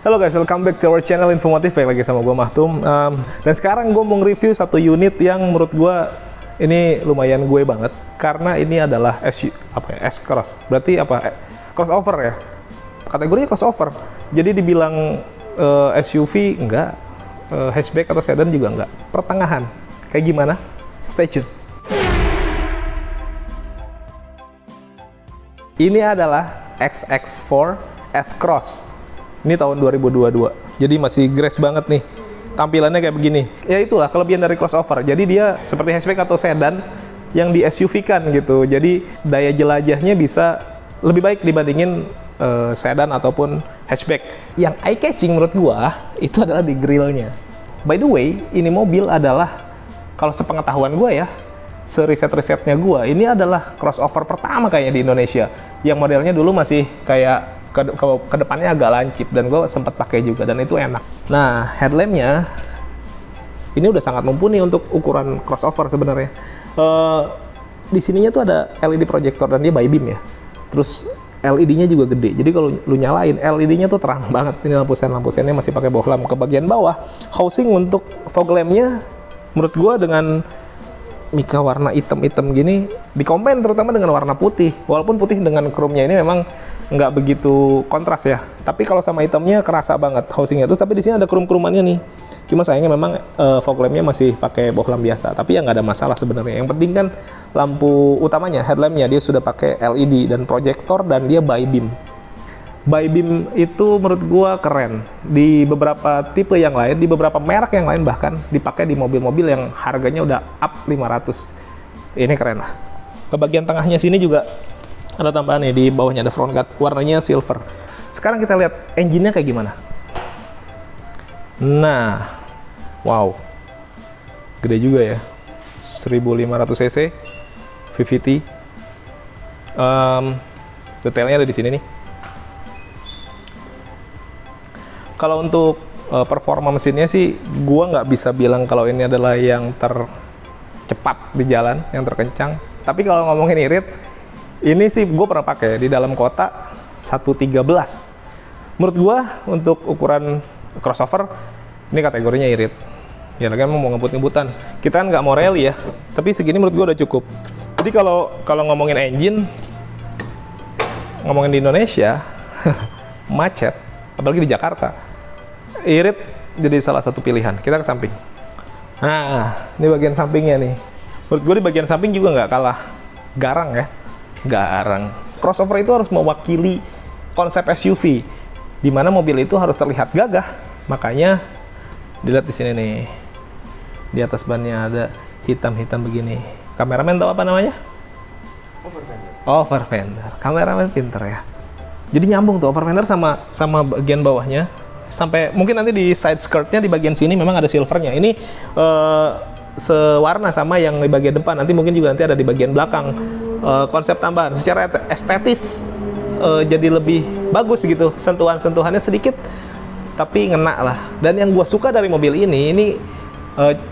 Halo guys, welcome back to our channel Infomotif. Balik lagi sama gue Mahtum. Dan sekarang gue mau nge-review satu unit yang menurut gue ini lumayan gue banget. Karena ini adalah S-Cross. Berarti apa? Crossover ya? Kategorinya crossover. Jadi dibilang SUV enggak, hatchback atau sedan juga enggak. Pertengahan. Kayak gimana? Stay tune. Ini adalah XX4 S-Cross. Ini tahun 2022. Jadi masih grace banget nih. Tampilannya kayak begini. Ya itulah kelebihan dari crossover. Jadi dia seperti hatchback atau sedan yang di SUV-kan gitu. Jadi daya jelajahnya bisa lebih baik dibandingin sedan ataupun hatchback. Yang eye-catching menurut gua itu adalah di grillnya. By the way, ini mobil adalah, kalau sepengetahuan gua ya, seriset-risetnya gua, ini adalah crossover pertama kayaknya di Indonesia. Yang modelnya dulu masih kayak ke depannya agak lancip, dan gue sempat pakai juga, dan itu enak. Nah, headlampnya ini udah sangat mumpuni untuk ukuran crossover sebenarnya. Di sininya tuh ada LED projector, dan dia by beam ya. Terus LED-nya juga gede, jadi kalau lu nyalain LED-nya tuh terang banget. Ini lampu sennya masih pakai bohlam. Ke bagian bawah, housing untuk fog lamp-nya menurut gue dengan mika warna hitam-hitam gini, dikombin terutama dengan warna putih. Walaupun putih dengan chrome-nya ini memang nggak begitu kontras ya, tapi kalau sama hitamnya kerasa banget housingnya. Terus tapi di sini ada krum-krumannya nih. Cuma sayangnya memang fog lamp-nya masih pakai bohlam biasa, tapi ya nggak ada masalah sebenarnya. Yang penting kan lampu utamanya, headlamp-nya dia sudah pakai LED dan proyektor, dan dia by beam. By beam itu menurut gua keren. Di beberapa tipe yang lain, di beberapa merek yang lain bahkan dipakai di mobil-mobil yang harganya udah up 500. Ini keren lah. Ke bagian tengahnya sini juga ada tambahan nih, di bawahnya ada front guard, warnanya silver. Sekarang kita lihat engine-nya kayak gimana. Nah, wow, gede juga ya, 1500 cc, VVT. Detailnya ada di sini nih. Kalau untuk performa mesinnya sih, gua nggak bisa bilang kalau ini adalah yang tercepat di jalan, yang terkencang. Tapi kalau ngomongin irit, ini sih gue pernah pakai di dalam kota 113. Menurut gue untuk ukuran crossover ini kategorinya irit. Ya kan mau ngebut-ngebutan. Kita kan nggak mau rally ya, tapi segini menurut gue udah cukup. Jadi kalau ngomongin engine, ngomongin di Indonesia macet, apalagi di Jakarta, irit jadi salah satu pilihan. Kita ke samping. Nah, ini bagian sampingnya nih. Menurut gue di bagian samping juga nggak kalah garang ya. Garang. Crossover itu harus mewakili konsep SUV, di mana mobil itu harus terlihat gagah. Makanya dilihat di sini nih, di atas bannya ada hitam-hitam begini. Kameramen tahu apa namanya? Overfender. Kameramen pinter ya. Jadi nyambung tuh overfender sama bagian bawahnya, sampai mungkin nanti di side skirtnya di bagian sini memang ada silvernya. Ini sewarna sama yang di bagian depan. Nanti mungkin juga nanti ada di bagian belakang. Konsep tambahan secara estetis jadi lebih bagus gitu, sentuhan-sentuhannya sedikit tapi ngena lah. Dan yang gue suka dari mobil ini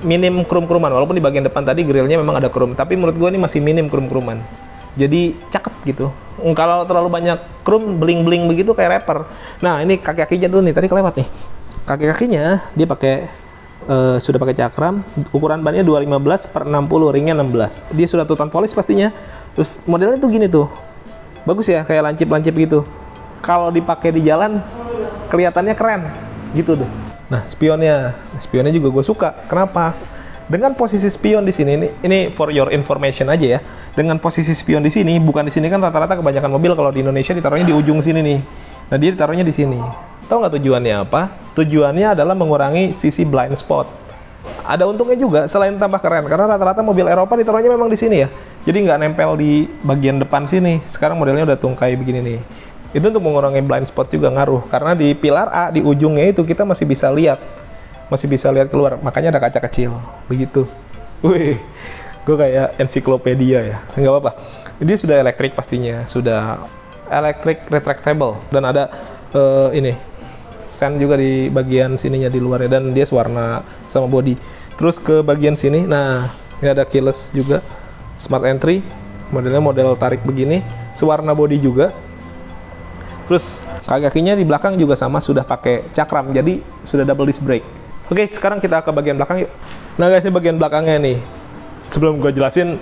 minim krum-kruman, walaupun di bagian depan tadi grillnya memang ada krum, tapi menurut gue ini masih minim krum-kruman, jadi cakep gitu. Kalau terlalu banyak krum bling-bling begitu kayak rapper. Nah, ini kaki-kakinya dulu nih, tadi kelewat nih. Kaki-kakinya dia pakai sudah pakai cakram, ukuran bannya 215/60, ringnya 16. Dia sudah tutan polis pastinya. Terus modelnya tuh gini tuh, bagus ya, kayak lancip-lancip gitu. Kalau dipakai di jalan kelihatannya keren gitu deh. Nah, spionnya juga gue suka. Kenapa? Dengan posisi spion di sini, ini for your information aja ya. Dengan posisi spion di sini, bukan di sini kan rata-rata kebanyakan mobil kalau di Indonesia ditaruhnya di ujung sini nih. Nah, dia ditaruhnya di sini. Tahu nggak tujuannya apa? Tujuannya adalah mengurangi sisi blind spot. Ada untungnya juga selain tambah keren, karena rata-rata mobil Eropa ditaruhnya memang di sini ya. Jadi nggak nempel di bagian depan sini. Sekarang modelnya udah tungkai begini nih. Itu untuk mengurangi blind spot juga ngaruh, karena di pilar A di ujungnya itu kita masih bisa lihat keluar. Makanya ada kaca kecil begitu. Wih, gue kayak ensiklopedia ya. Nggak apa-apa. Dia sudah elektrik pastinya, sudah electric retractable, dan ada ini sen juga di bagian sininya di luarnya, dan dia sewarna sama body. Terus ke bagian sini, nah ini ada keyless juga, smart entry, modelnya model tarik begini, sewarna body juga. Terus kaki-kakinya di belakang juga sama, sudah pakai cakram, jadi sudah double disc brake. Oke, sekarang kita ke bagian belakang yuk. Nah guys, ini bagian belakangnya nih. Sebelum gue jelasin,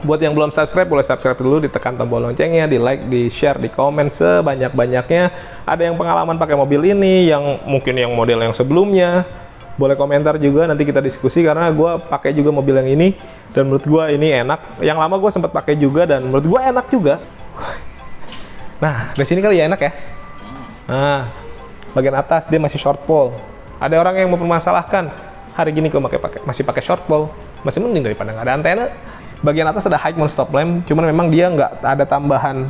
buat yang belum subscribe, boleh subscribe dulu, ditekan tombol loncengnya, di like, di share, di komen sebanyak-banyaknya. Ada yang pengalaman pakai mobil ini, yang mungkin yang model yang sebelumnya, boleh komentar juga, nanti kita diskusi, karena gue pakai juga mobil yang ini, dan menurut gue ini enak. Yang lama gue sempat pakai juga, dan menurut gue enak juga. Nah, dari sini kali ya enak ya. Nah, bagian atas dia masih short pole. Ada orang yang mempermasalahkan, hari gini gue masih pakai short pole, masih mending daripada nggak ada antena. Bagian atas ada high mount stop lamp, cuman memang dia nggak ada tambahan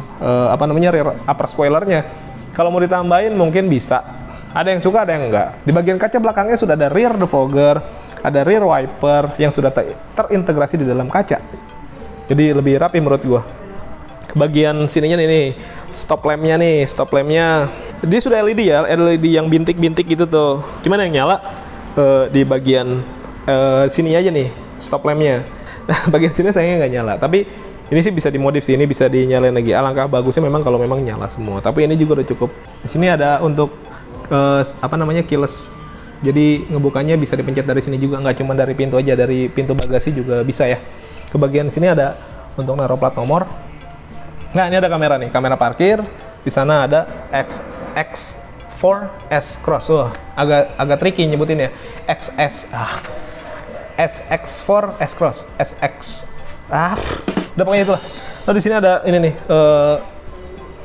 rear upper spoilernya. Kalau mau ditambahin mungkin bisa. Ada yang suka, ada yang enggak. Di bagian kaca belakangnya sudah ada rear defogger, ada rear wiper yang sudah terintegrasi di dalam kaca. Jadi lebih rapi menurut gua. Ke bagian sininya nih, stop lampnya nih, stop lampnya dia sudah LED ya, LED yang bintik-bintik gitu tuh. Cuman yang nyala di bagian sini aja nih, stop lampnya. Nah, bagian sini sayangnya nggak nyala, tapi ini sih bisa dimodif sih, ini bisa dinyalain lagi. Alangkah bagusnya memang kalau memang nyala semua. Tapi ini juga udah cukup. Di sini ada untuk keyless. Jadi ngebukanya bisa dipencet dari sini juga, nggak cuma dari pintu aja, dari pintu bagasi juga bisa ya. Ke bagian sini ada untuk naruh plat nomor. Nah, ini ada kamera nih, kamera parkir. Di sana ada SX4 S-Cross. Wah, agak tricky nyebutin ya. SX4 S-Cross. Udah pokoknya itulah. Lalu di sini ada ini nih,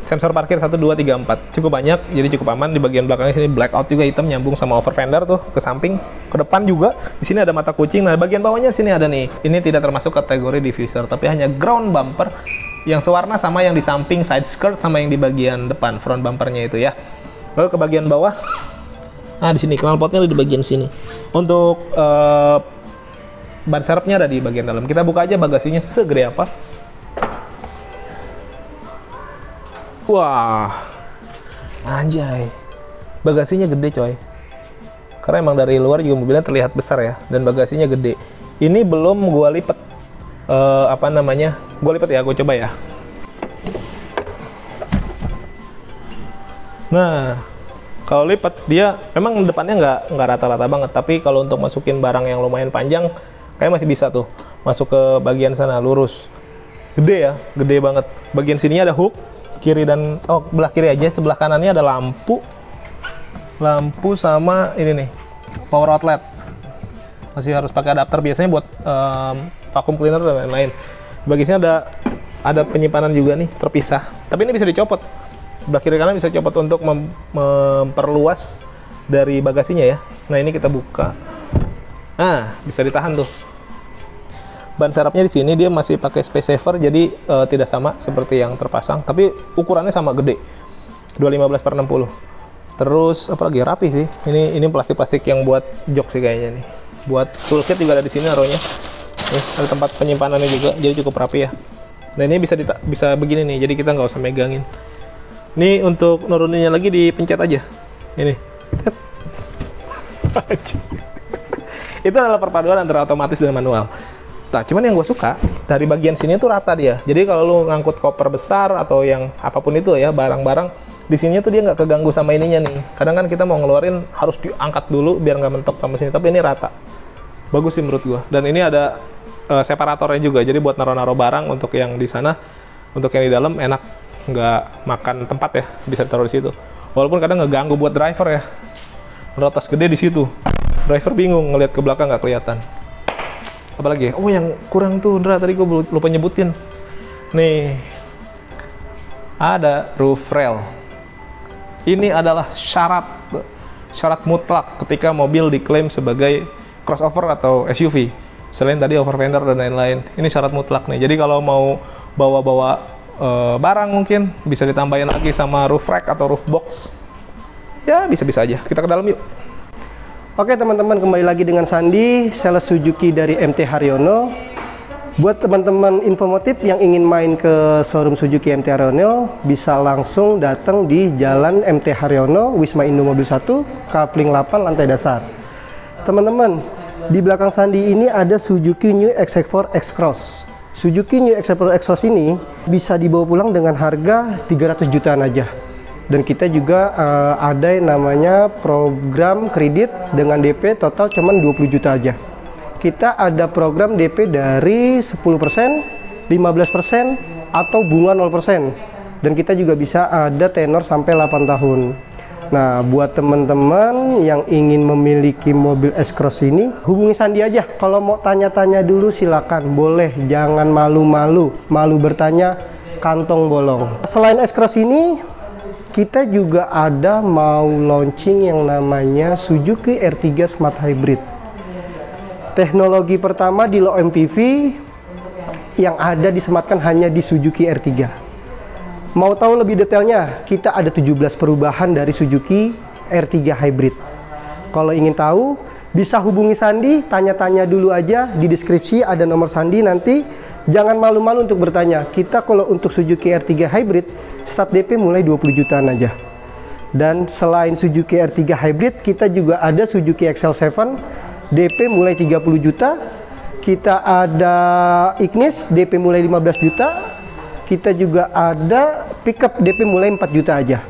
sensor parkir 1, 2, 3, 4. Cukup banyak, jadi cukup aman. Di bagian belakangnya sini blackout juga hitam, nyambung sama over fender tuh ke samping, ke depan juga. Di sini ada mata kucing. Nah, bagian bawahnya sini ada nih. Ini tidak termasuk kategori diffuser, tapi hanya ground bumper yang sewarna sama yang di samping side skirt sama yang di bagian depan front bumpernya itu ya. Lalu ke bagian bawah, nah di sini knalpotnya ada di bagian sini. Untuk ban serepnya ada di bagian dalam. Kita buka aja bagasinya segede apa. Wah, anjay, bagasinya gede coy. Karena emang dari luar juga mobilnya terlihat besar ya, dan bagasinya gede. Ini belum gua lipet, gua lipet ya, gua coba ya. Nah, kalau lipat dia memang depannya nggak rata-rata banget, tapi kalau untuk masukin barang yang lumayan panjang, kayak masih bisa tuh masuk ke bagian sana lurus. Gede ya, gede banget. Bagian sininya ada hook kiri dan belah kiri aja, sebelah kanannya ada lampu sama ini nih power outlet. Masih harus pakai adapter biasanya buat vacuum cleaner dan lain-lain. Bagian sini ada penyimpanan juga nih terpisah, tapi ini bisa dicopot. Sebelah kiri kanan bisa copot untuk memperluas dari bagasinya ya. Nah, ini kita buka. Nah, bisa ditahan tuh. Ban serepnya di sini dia masih pakai space saver, jadi tidak sama seperti yang terpasang, tapi ukurannya sama gede. 215/60. Terus apalagi rapi sih. Ini plastik-plastik yang buat jok sih kayaknya nih. Buat toolkit juga ada di sini naruhnya. Nih, ada tempat penyimpanannya juga, jadi cukup rapi ya. Nah, ini bisa begini nih, jadi kita nggak usah megangin. Ini untuk nuruninnya lagi dipencet aja. Ini. Itu adalah perpaduan antara otomatis dan manual. Nah, cuman yang gue suka dari bagian sini tuh rata dia. Jadi kalau lu ngangkut koper besar atau yang apapun itu ya, barang-barang di sini tuh dia nggak keganggu sama ininya nih. Kadang kan kita mau ngeluarin harus diangkat dulu biar nggak mentok sama sini. Tapi ini rata. Bagus sih menurut gue. Dan ini ada separatornya juga. Jadi buat naro-naro barang untuk yang di sana, untuk yang di dalam enak, nggak makan tempat ya, bisa taruh di situ. Walaupun kadang ngeganggu buat driver ya. Rotas gede di situ. Driver bingung ngelihat ke belakang nggak kelihatan. Apalagi, yang kurang tuh, Ndra, tadi gue lupa nyebutin. Nih, ada roof rail. Ini adalah syarat mutlak ketika mobil diklaim sebagai crossover atau SUV. Selain tadi over fender dan lain-lain, ini syarat mutlak nih. Jadi kalau mau bawa-bawa barang mungkin bisa ditambahin lagi sama roof rack atau roof box. Ya, bisa-bisa aja. Kita ke dalam yuk. Oke teman-teman, kembali lagi dengan Sandi, sales Suzuki dari MT Haryono. Buat teman-teman infomotif yang ingin main ke showroom Suzuki MT Haryono, bisa langsung datang di Jalan MT Haryono, Wisma Indo Mobil 1, Kapling 8, lantai dasar. Teman-teman, di belakang Sandi ini ada Suzuki New XX4 X-Cross. Suzuki New XX4 X-Cross ini bisa dibawa pulang dengan harga 300 jutaan aja. Dan kita juga ada yang namanya program kredit dengan DP total cuman 20 juta aja. Kita ada program DP dari 10%, 15%, atau bunga 0%. Dan kita juga bisa ada tenor sampai 8 tahun. Nah, buat teman-teman yang ingin memiliki mobil S-Cross ini, hubungi Sandi aja. Kalau mau tanya-tanya dulu silakan, boleh, jangan malu-malu. Malu bertanya, kantong bolong. Selain S-Cross ini, kita juga ada mau launching yang namanya Suzuki R3 Smart Hybrid. Teknologi pertama di low MPV yang ada disematkan hanya di Suzuki R3. Mau tahu lebih detailnya, kita ada 17 perubahan dari Suzuki R3 Hybrid. Kalau ingin tahu, bisa hubungi Sandi, tanya-tanya dulu aja, di deskripsi ada nomor Sandi nanti. Jangan malu-malu untuk bertanya. Kita kalau untuk Suzuki R3 Hybrid, start DP mulai 20 jutaan aja. Dan selain Suzuki R3 Hybrid, kita juga ada Suzuki XL7, DP mulai 30 juta. Kita ada Ignis, DP mulai 15 juta. Kita juga ada pickup DP mulai 4 juta aja.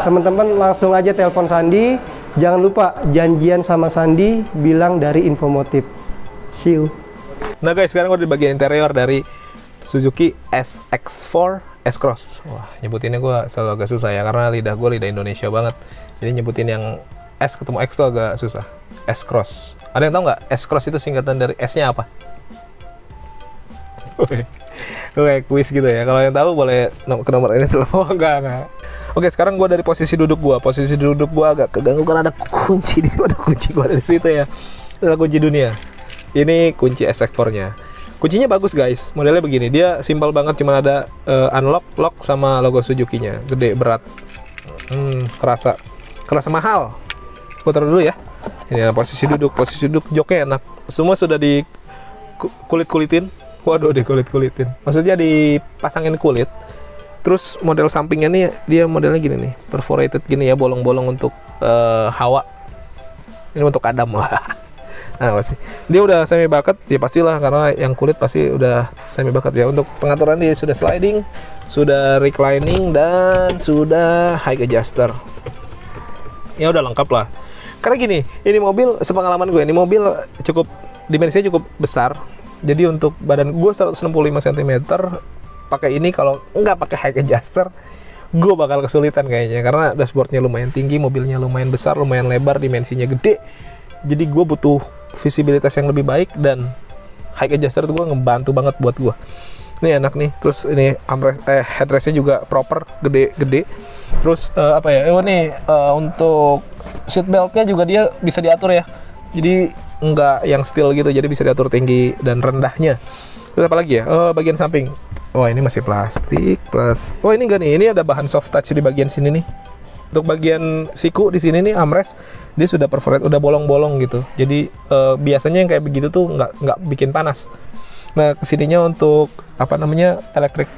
Teman-teman langsung aja telepon Sandi. Jangan lupa janjian sama Sandi, bilang dari Infomotif. See you. Nah guys, sekarang udah di bagian interior dari Suzuki SX4 S-Cross. Wah, nyebutinnya gue selalu agak susah ya, karena lidah gue lidah Indonesia banget. Jadi nyebutin yang S ketemu X tuh agak susah. S-Cross. Ada yang tahu nggak S-Cross itu singkatan dari S-nya apa? Kayak kuis gitu ya. Kalau yang tahu boleh ke nomor ini telepon. Enggak. Oke, sekarang gue dari posisi duduk gue. Posisi duduk gue agak keganggu karena ada kunci di mana kunci gue ada di situ ya. Adalah kunci dunia. Ini kunci SX4-nya. Kuncinya bagus guys. Modelnya begini. Dia simpel banget, cuma ada unlock, lock sama logo Suzuki-nya. Gede, berat. Kerasa mahal. Gue taruh dulu ya. Sini ada posisi duduk joknya enak. Semua sudah di kulit-kulitin. Waduh, dikulit-kulitin. Maksudnya dipasangin kulit. Terus model sampingnya nih, dia modelnya gini nih, perforated gini ya, bolong-bolong untuk hawa. Ini untuk Adam lah. Nah, pasti. Dia udah semi bucket, ya pastilah karena yang kulit pasti udah semi bucket ya. Untuk pengaturan dia sudah sliding, sudah reclining, dan sudah high adjuster. Ya udah lengkap lah. Karena gini, ini mobil sepengalaman gue, ini mobil dimensinya cukup besar. Jadi untuk badan gue 165 cm, pakai ini kalau nggak pakai high adjuster, gue bakal kesulitan kayaknya. Karena dashboardnya lumayan tinggi, mobilnya lumayan besar, lumayan lebar, dimensinya gede. Jadi gue butuh visibilitas yang lebih baik, dan high adjuster itu gue ngebantu banget buat gue. Ini enak nih. Terus ini headrestnya juga proper, gede-gede. Terus untuk seat beltnya juga dia bisa diatur ya. Jadi nggak yang steel gitu, jadi bisa diatur tinggi dan rendahnya. Terus apa lagi ya? Bagian samping. Wah, ini masih plastik plus. Oh, ini enggak nih. Ini ada bahan soft touch di bagian sini nih. Untuk bagian siku di sini nih armrest, dia sudah perforated, udah bolong-bolong gitu. Jadi biasanya yang kayak begitu tuh nggak bikin panas. Nah, kesininya untuk electric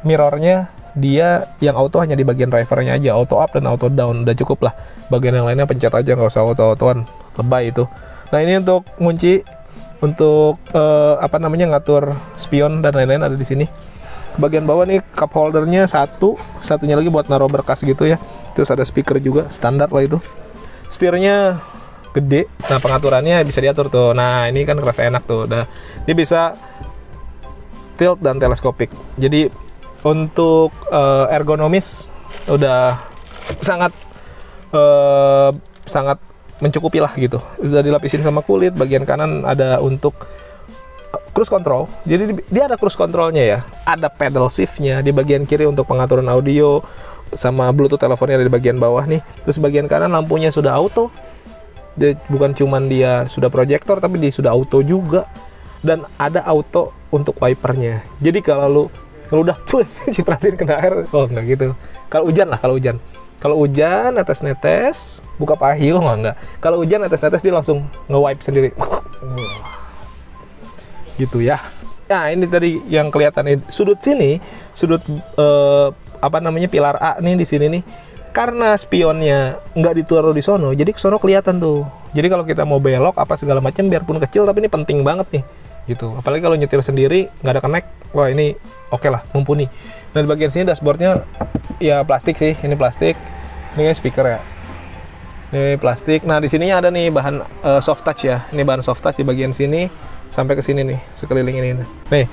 mirrornya, dia yang auto hanya di bagian drivernya aja, auto up dan auto down, udah cukup lah. Bagian yang lainnya pencet aja, nggak usah auto-autoan, lebay itu. Nah, ini untuk kunci, untuk ngatur spion dan lain-lain ada di sini. Bagian bawah nih cup holdernya satunya lagi buat naruh berkas gitu ya. Terus ada speaker juga, standar lah itu. Setirnya gede. Nah, pengaturannya bisa diatur tuh. Nah, ini kan kerasa enak tuh. Nah, dia bisa tilt dan teleskopik. Jadi untuk ergonomis udah sangat mencukupi lah gitu. Udah dilapisin sama kulit. Bagian kanan ada untuk cruise control. Jadi dia ada cruise controlnya ya. Ada pedal shiftnya. Di bagian kiri untuk pengaturan audio, sama Bluetooth teleponnya ada di bagian bawah nih. Terus bagian kanan lampunya sudah auto. Dia bukan cuman dia sudah proyektor, tapi dia sudah auto juga. Dan ada auto untuk wipernya. Jadi kalau udah cipratin kena air, oh enggak gitu. Kalau hujan netes-netes, buka pahil enggak. Kalau hujan netes-netes dia langsung nge-wipe sendiri. Gitu ya. Nah, ini tadi yang kelihatan sudut sini, pilar A nih di sini nih. Karena spionnya nggak ditaruh di sono, jadi ke sono kelihatan tuh. Jadi kalau kita mau belok apa segala macam, biarpun kecil, tapi ini penting banget nih. gitu. Apalagi kalau nyetir sendiri nggak ada connect, wah ini oke lah, mumpuni. Dan di bagian sini dashboardnya ya plastik sih, ini plastik. Ini kan speaker ya, ini plastik. Nah di sininya ada nih bahan soft touch ya, ini bahan soft touch di bagian sini sampai ke sini nih, sekeliling ini. Nih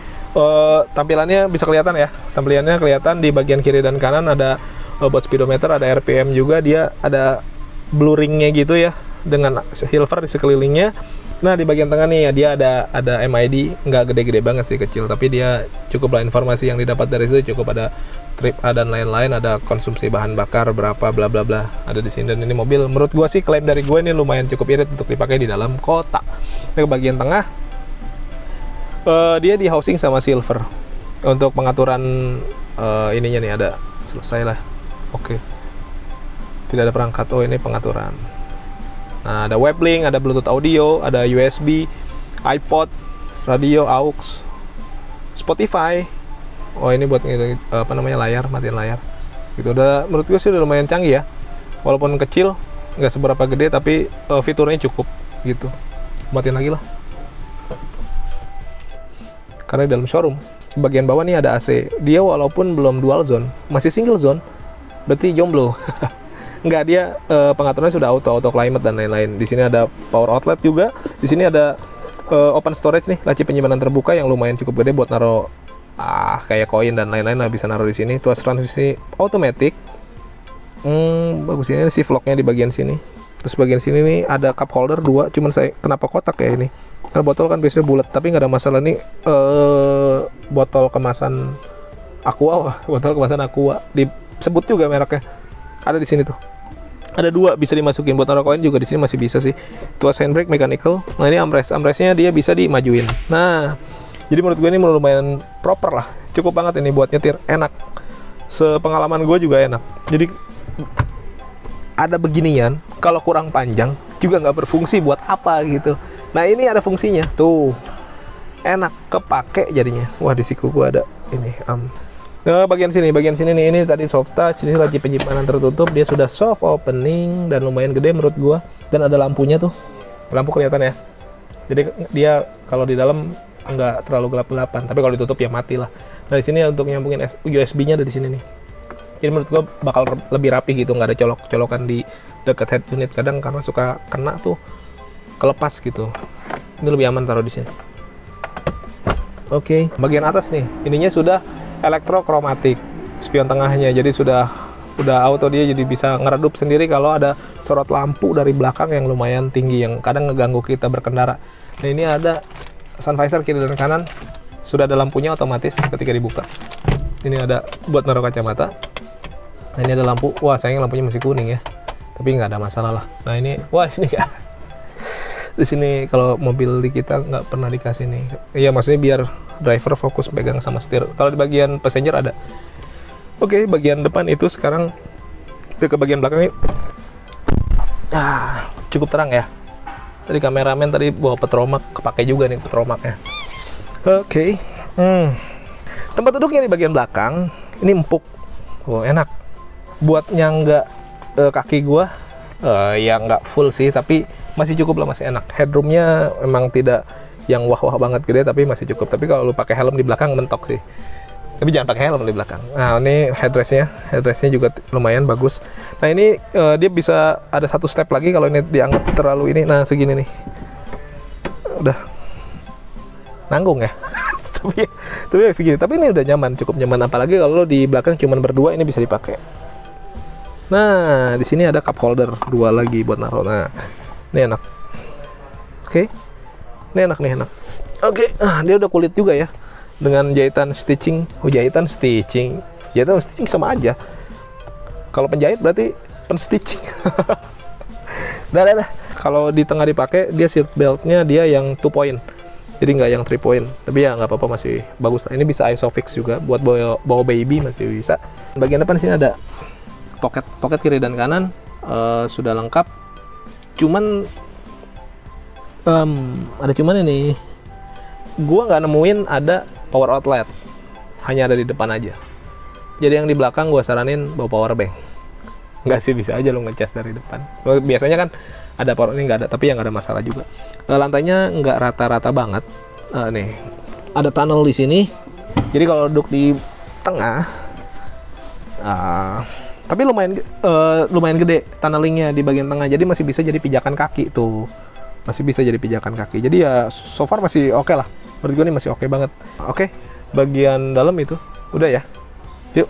tampilannya bisa kelihatan ya, tampilannya kelihatan di bagian kiri dan kanan ada buat speedometer, ada RPM juga, dia ada blurringnya gitu ya dengan silver di sekelilingnya. Nah di bagian tengah nih ya dia ada MID, nggak gede-gede banget sih, kecil, tapi dia cukup lah informasi yang didapat dari situ, cukup ada trip A dan lain-lain, ada konsumsi bahan bakar berapa bla bla bla ada di sini. Dan ini mobil menurut gua sih, klaim dari gue ini lumayan cukup irit untuk dipakai di dalam kota. Nah, ke bagian tengah dia di housing sama silver untuk pengaturan ininya nih, ada selesai lah. Oke. Tidak ada perangkat. Oh ini pengaturan. Nah ada web link, ada Bluetooth audio, ada USB, iPod, radio, aux, Spotify. Oh ini buat apa namanya, layar, matiin layar. Gitu udah, menurut gue sih udah lumayan canggih ya. Walaupun kecil, nggak seberapa gede, tapi fiturnya cukup gitu. Matiin lagi lah. Karena di dalam showroom, bagian bawah nih ada AC. Dia walaupun belum dual zone, masih single zone. Berarti jomblo. Enggak, dia pengaturannya sudah auto climate dan lain-lain. Di sini ada power outlet juga. Di sini ada open storage nih, laci penyimpanan terbuka yang lumayan cukup gede buat naro kayak koin dan lain-lain lah, bisa naruh di sini. Tuas transmisi automatic. Bagus, ini sih vlognya di bagian sini. Terus bagian sini nih ada cup holder 2, cuman saya kenapa kotak ya ini? Karena botol kan biasanya bulat, tapi nggak ada masalah nih. Botol kemasan Aqua, botol kemasan Aqua, disebut juga mereknya. Ada di sini tuh. Ada 2 bisa dimasukin buat naruh koin juga, di sini masih bisa sih. Tuas handbrake mechanical. Nah ini armrestnya dia bisa dimajuin. Nah, jadi menurut gue ini lumayan proper lah. Cukup banget ini buat nyetir, enak. Sepengalaman gue juga enak. Jadi ada beginian, kalau kurang panjang juga nggak berfungsi buat apa gitu. Nah ini ada fungsinya tuh, enak kepake jadinya. Wah di siku gue ada ini Nah, bagian sini nih, ini tadi soft touch, ini laci penyimpanan tertutup, dia sudah soft opening dan lumayan gede menurut gua. Dan ada lampunya tuh, lampu kelihatan ya. Jadi dia kalau di dalam nggak terlalu gelap-gelapan, tapi kalau ditutup ya mati lah. Nah di sini untuk nyambungin USB-nya ada di sini nih. Jadi menurut gua bakal lebih rapi gitu, nggak ada colok-colokan di dekat head unit. Kadang karena suka kena tuh kelepas gitu. Ini lebih aman taruh di sini. Oke, bagian atas nih, ininya sudah elektrokromatik spion tengahnya, jadi sudah auto, dia jadi bisa ngeredup sendiri kalau ada sorot lampu dari belakang yang lumayan tinggi yang kadang ngeganggu kita berkendara. Nah ini ada sun visor kiri dan kanan, sudah ada lampunya otomatis ketika dibuka. Ini ada buat naruh kacamata. Nah ini ada lampu, wah sayang lampunya masih kuning ya, tapi nggak ada masalah lah. Nah ini, wah ini ya, di sini kalau mobil di kita nggak pernah dikasih nih, iya maksudnya biar driver fokus pegang sama setir. Kalau di bagian passenger ada. Oke, bagian depan itu sekarang kita ke bagian belakang ini. Cukup terang ya. Tadi kameramen tadi bawa petromak, kepake juga nih petromaknya. Oke. Tempat duduknya di bagian belakang ini empuk. Oh, enak. Buat nyangga kaki gua ya nggak full sih, tapi masih cukup lah, masih enak. Headroomnya memang tidak yang wah-wah banget gede, tapi masih cukup. Tapi kalau lu pakai helm di belakang mentok sih. Tapi jangan pakai helm di belakang. Nah ini headrestnya juga lumayan bagus. Nah ini dia bisa ada 1 step lagi kalau ini dianggap terlalu ini. Nah segini nih, udah nanggung ya. tapi segini. Tapi ini udah nyaman, cukup nyaman. Apalagi kalau di belakang cuman berdua, ini bisa dipakai. Nah di sini ada cup holder 2 lagi buat naruh. Nah ini enak. Oke. Ini enak. Oke, dia udah kulit juga ya, dengan jahitan stitching. Jahitan stitching sama aja. Kalau penjahit berarti penstitching. Dah. Kalau di tengah dipakai, dia seat beltnya dia yang 2 point, jadi nggak yang 3 point. Tapi ya nggak apa-apa, masih bagus. Ini bisa isofix juga buat bawa baby, masih bisa. Bagian depan sini ada pocket kiri dan kanan, sudah lengkap. Cuman ini gua nggak nemuin ada power outlet, hanya ada di depan aja. Jadi yang di belakang gua saranin bawa power bank. Nggak sih, bisa aja lo ngecas dari depan. Biasanya kan ada power, ini nggak ada, tapi yang nggak ada masalah juga. Lantainya nggak rata-rata banget, Nih, ada tunnel di sini. Jadi kalau duduk di tengah, tapi lumayan gede tunnelingnya di bagian tengah. Jadi masih bisa jadi pijakan kaki tuh. Masih bisa jadi pijakan kaki. Jadi ya so far masih oke lah. Menurut gue nih masih oke banget. Oke, bagian dalam itu udah ya. Yuk.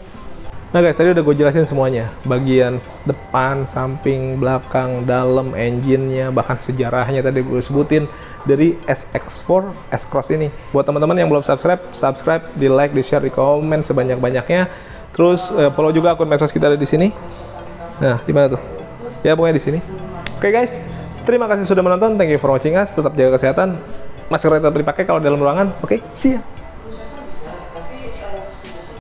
Nah guys, tadi udah gue jelasin semuanya. Bagian depan, samping, belakang, dalam, engine-nya, bahkan sejarahnya tadi gue sebutin dari SX4 S-Cross ini. Buat teman-teman yang belum subscribe, di like, di share, di komen sebanyak-banyaknya. Terus follow juga akun medsos kita ada di sini. Nah, di mana tuh? Ya pokoknya di sini. Oke guys, terima kasih sudah menonton. Thank you for watching us. Tetap jaga kesehatan. Masker tetap dipakai kalau dalam ruangan. Oke, see ya.